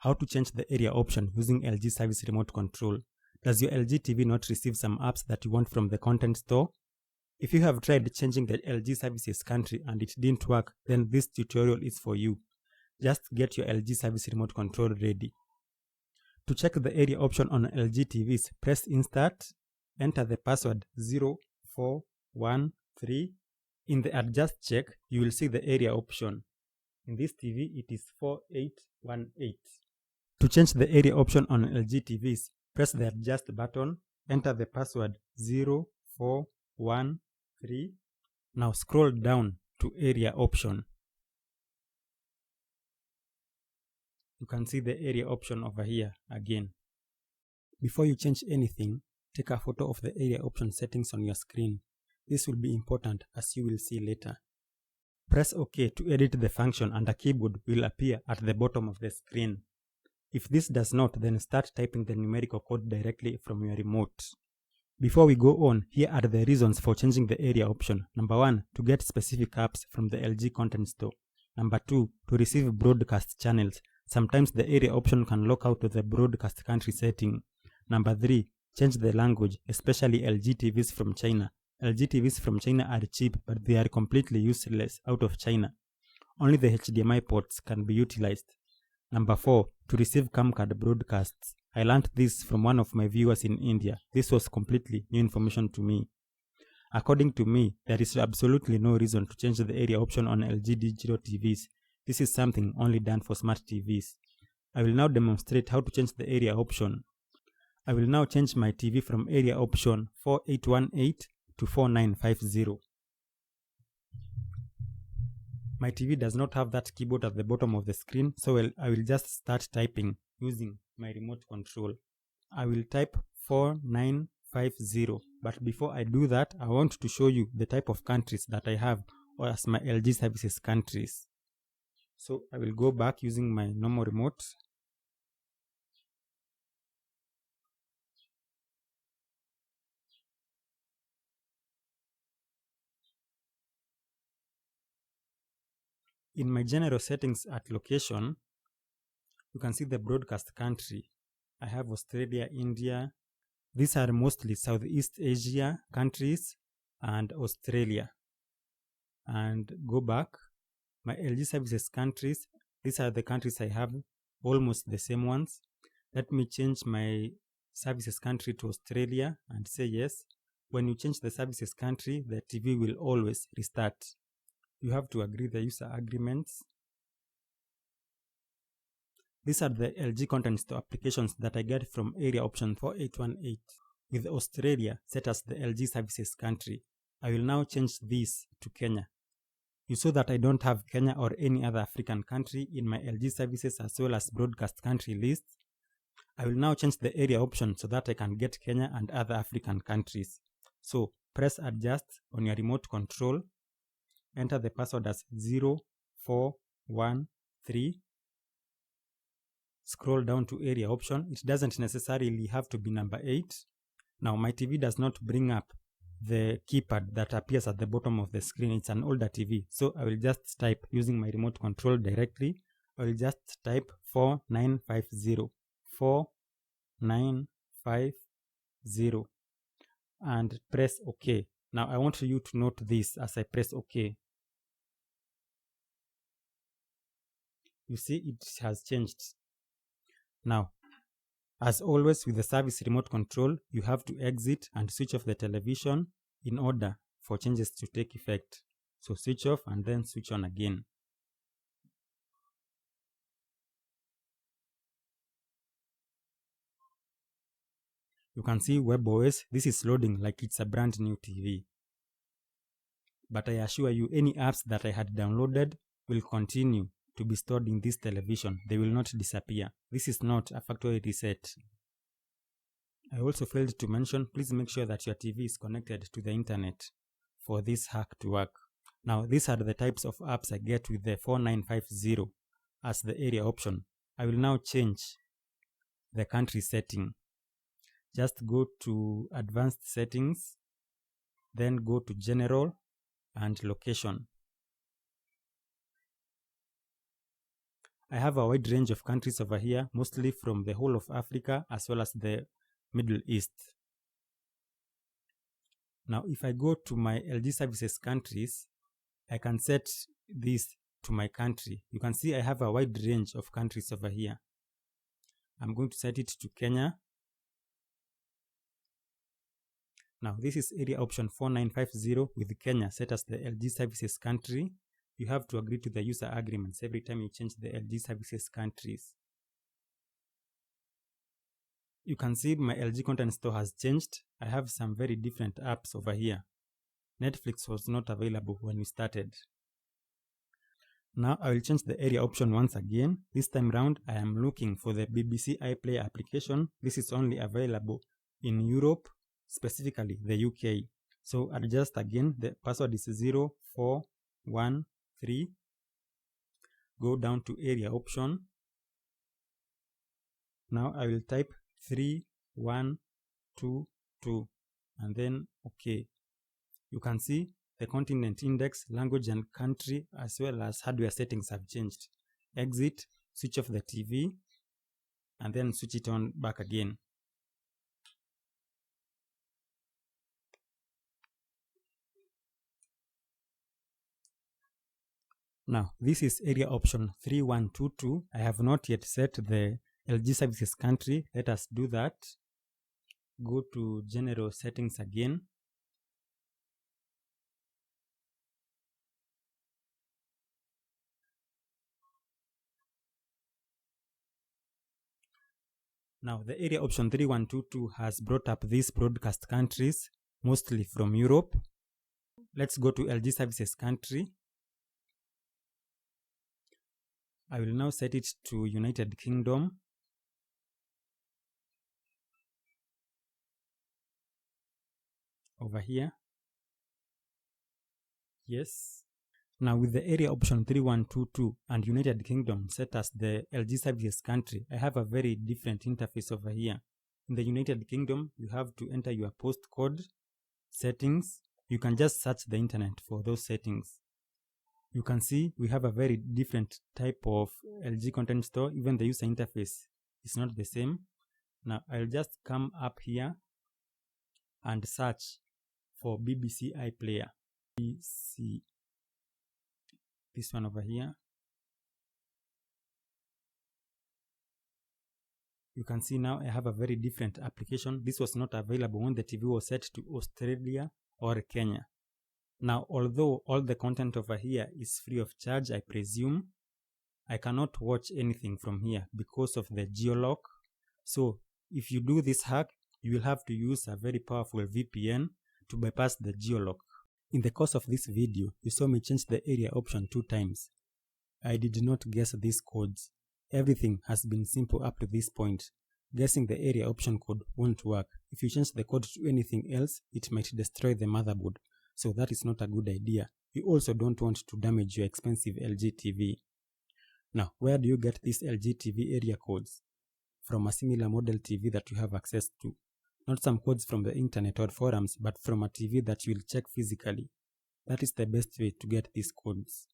How to change the area option using LG service remote control. Does your LG TV not receive some apps that you want from the content store? If you have tried changing the LG services country and it didn't work, then this tutorial is for you. Just get your LG service remote control ready. To check the area option on LG TVs, press Insert, enter the password 0413. In the Adjust check, you will see the area option. In this TV, it is 4818. To change the area option on LG TVs, press the Adjust button, enter the password 0413. Now scroll down to area option. You can see the area option over here again. Before you change anything, take a photo of the area option settings on your screen. This will be important, as you will see later. Press OK to edit the function and a keyboard will appear at the bottom of the screen. If this does not, then start typing the numerical code directly from your remote. Before we go on, here are the reasons for changing the area option. Number 1, to get specific apps from the LG content store. Number 2, to receive broadcast channels. Sometimes the area option can lock out the broadcast country setting. Number 3, change the language, especially LG TVs from China. LG TVs from China are cheap, but they are completely useless out of China. Only the HDMI ports can be utilized. Number 4, to receive camcard broadcasts. I learned this from one of my viewers in India. This was completely new information to me. According to me, there is absolutely no reason to change the area option on LG digital TVs. This is something only done for smart TVs. I will now demonstrate how to change the area option. I will now change my TV from area option 4818 to 4950. My TV does not have that keyboard at the bottom of the screen, so I will just start typing using my remote control. I will type 4950, but before I do that, I want to show you the type of countries that I have as my LG services countries. So I will go back using my normal remote. In my general settings at location, you can see the broadcast country. I have Australia, India. These are mostly Southeast Asia countries and Australia. And go back. My LG services countries, these are the countries I have, almost the same ones. Let me change my services country to Australia and say yes. When you change the services country, the TV will always restart. You have to agree the user agreements. These are the LG content store applications that I get from area option 4818. With Australia set as the LG services country, I will now change this to Kenya. You saw that I don't have Kenya or any other African country in my LG services as well as broadcast country list. I will now change the area option so that I can get Kenya and other African countries. So press Adjust on your remote control. Enter the password as 0413. Scroll down to area option. It doesn't necessarily have to be number 8. Now my TV does not bring up the keypad that appears at the bottom of the screen. It's an older TV. So I will just type using my remote control directly. I will just type 4950. 4950 and press OK. Now I want you to note this as I press OK. You see it has changed. Now, as always with the service remote control, you have to exit and switch off the television in order for changes to take effect. So switch off and then switch on again. You can see WebOS, this is loading like it's a brand new TV. But I assure you, any apps that I had downloaded will continue to be stored in this television. They will not disappear. This is not a factory reset. I also failed to mention, please make sure that your TV is connected to the internet for this hack to work. Now, these are the types of apps I get with the 4950 as the area option. I will now change the country setting. Just go to Advanced Settings, then go to General and Location. I have a wide range of countries over here, mostly from the whole of Africa as well as the Middle East. Now, if I go to my LG services countries, I can set this to my country. You can see I have a wide range of countries over here. I'm going to set it to Kenya. Now, this is area option 4950 with Kenya set as the LG services country. You have to agree to the user agreements every time you change the LG services countries. You can see my LG content store has changed. I have some very different apps over here. Netflix was not available when we started. Now I will change the area option once again. This time round I am looking for the BBC iPlayer application. This is only available in Europe, specifically the UK. So adjust again. The password is 0413. Go down to area option. Now I will type 3122 and then OK. You can see the continent index, language and country as well as hardware settings have changed. Exit, switch off the TV and then switch it on back again. Now this is area option 3122. I have not yet set the LG services country. Let us do that. Go to general settings again. Now the area option 3122 has brought up these broadcast countries, mostly from Europe. Let's go to LG services country. I will now set it to United Kingdom. Over here. Yes. Now with the area option 3122 and United Kingdom set as the LG services country, I have a very different interface over here. In the United Kingdom, you have to enter your postcode, settings. You can just search the internet for those settings. You can see we have a very different type of LG content store. Even the user interface is not the same. Now I'll just come up here and search for BBC iPlayer. BBC. This one over here. You can see now I have a very different application. This was not available when the TV was set to Australia or Kenya. Now, although all the content over here is free of charge, I presume, I cannot watch anything from here because of the geolock. So, if you do this hack, you will have to use a very powerful VPN to bypass the geolock. In the course of this video, you saw me change the area option 2 times. I did not guess these codes. Everything has been simple up to this point. Guessing the area option code won't work. If you change the code to anything else, it might destroy the motherboard. So that is not a good idea. You also don't want to damage your expensive LG TV. Now, where do you get these LG TV area codes? From a similar model TV that you have access to. Not some codes from the internet or forums, but from a TV that you will check physically. That is the best way to get these codes.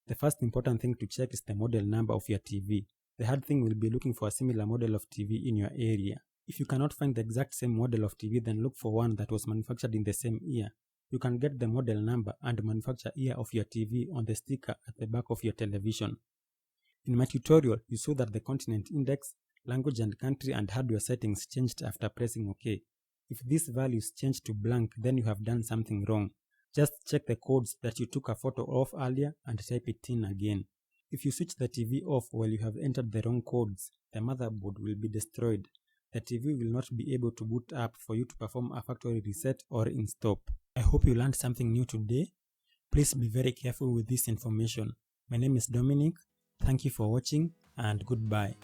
The first important thing to check is the model number of your TV. The hard thing will be looking for a similar model of TV in your area. If you cannot find the exact same model of TV, then look for one that was manufactured in the same year. You can get the model number and manufacture year of your TV on the sticker at the back of your television. In my tutorial, you saw that the continent index, language and country and hardware settings changed after pressing OK. If these values change to blank, then you have done something wrong. Just check the codes that you took a photo of earlier and type it in again. If you switch the TV off while you have entered the wrong codes, the motherboard will be destroyed. The TV will not be able to boot up for you to perform a factory reset or in stop. I hope you learned something new today. Please be very careful with this information. My name is Dominic. Thank you for watching and goodbye.